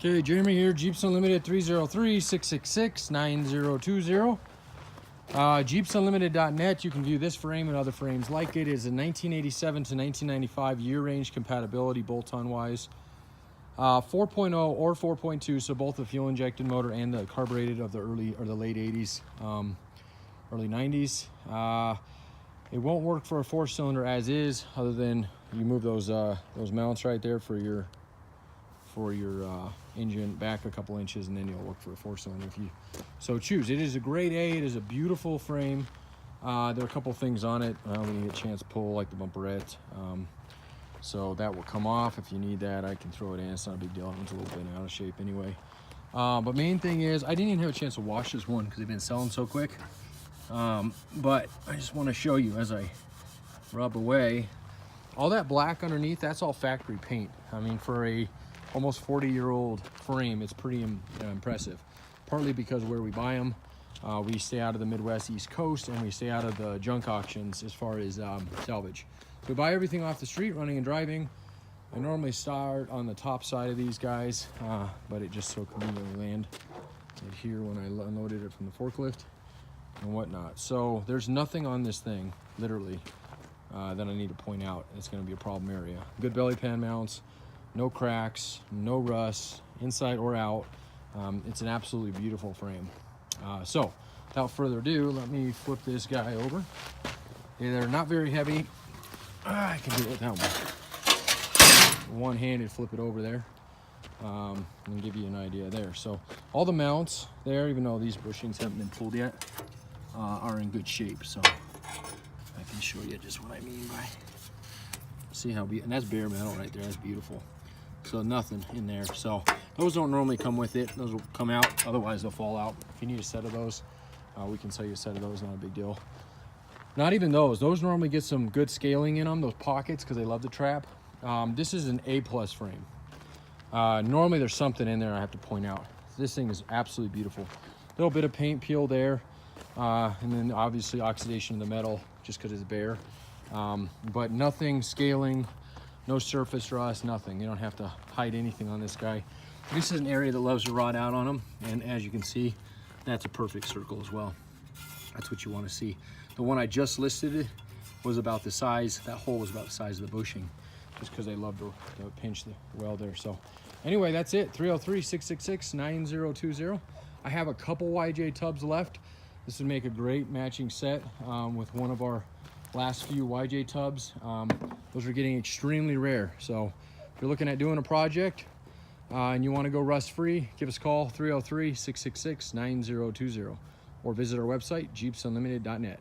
Okay, Jeremy here, Jeeps Unlimited 303-666-9020. JeepsUnlimited.net. You can view this frame and other frames like it. Is a 1987 to 1995 year range compatibility bolt-on wise. 4.0 or 4.2, so both the fuel injected motor and the carbureted of the early or the late 80s, early 90s. It won't work for a 4-cylinder as is, other than you move those mounts right there for your engine back a couple inches, and then you'll work for a 4-cylinder if you so choose. It is a grade A. It is a beautiful frame. There are a couple things on it when you get a chance to pull, like the bumperette. So that will come off. If you need that, I can throw it in. It's not a big deal. It's a little bit out of shape anyway. But main thing is, I didn't even have a chance to wash this one because they've been selling so quick. But I just want to show you as I rub away. All that black underneath, that's all factory paint. I mean, for a almost 40-year-old frame, it's pretty impressive. Partly because where we buy them, we stay out of the Midwest, East Coast, and we stay out of the junk auctions as far as salvage. So we buy everything off the street, running and driving. I normally start on the top side of these guys, but it just so conveniently landed here when I unloaded it from the forklift and whatnot. So there's nothing on this thing, literally, that I need to point out. It's going to be a problem area. Good belly pan mounts, no cracks, no rust, inside or out. It's an absolutely beautiful frame. So without further ado, let me flip this guy over. They're not very heavy. I can do it with that one-handed flip it over there, and give you an idea there. So all the mounts there, even though these bushings haven't been pulled yet, are in good shape. So I can show you just what I mean by, see how, and that's bare metal right there. That's beautiful. So nothing in there. So those don't normally come with it. Those will come out, otherwise they'll fall out. If you need a set of those, we can sell you a set of those, not a big deal. Not even those normally get some good scaling in them, those pockets, because they love to trap. This is an A+ frame. Normally there's something in there I have to point out. This thing is absolutely beautiful. A little bit of paint peel there, and then obviously oxidation of the metal just because it's bare. But nothing scaling, no surface rust, nothing. You don't have to hide anything on this guy. This is an area that loves to rot out on them, and as you can see, that's a perfect circle as well. That's what you want to see. The one I just listed was about the size, that hole was about the size of the bushing, just because they love to pinch the weld there. So anyway, that's it, 303-666-9020. I have a couple YJ tubs left. This would make a great matching set with one of our last few YJ tubs. Those are getting extremely rare. So if you're looking at doing a project and you want to go rust free, give us a call, 303-666-9020, or visit our website, jeepsunlimited.net.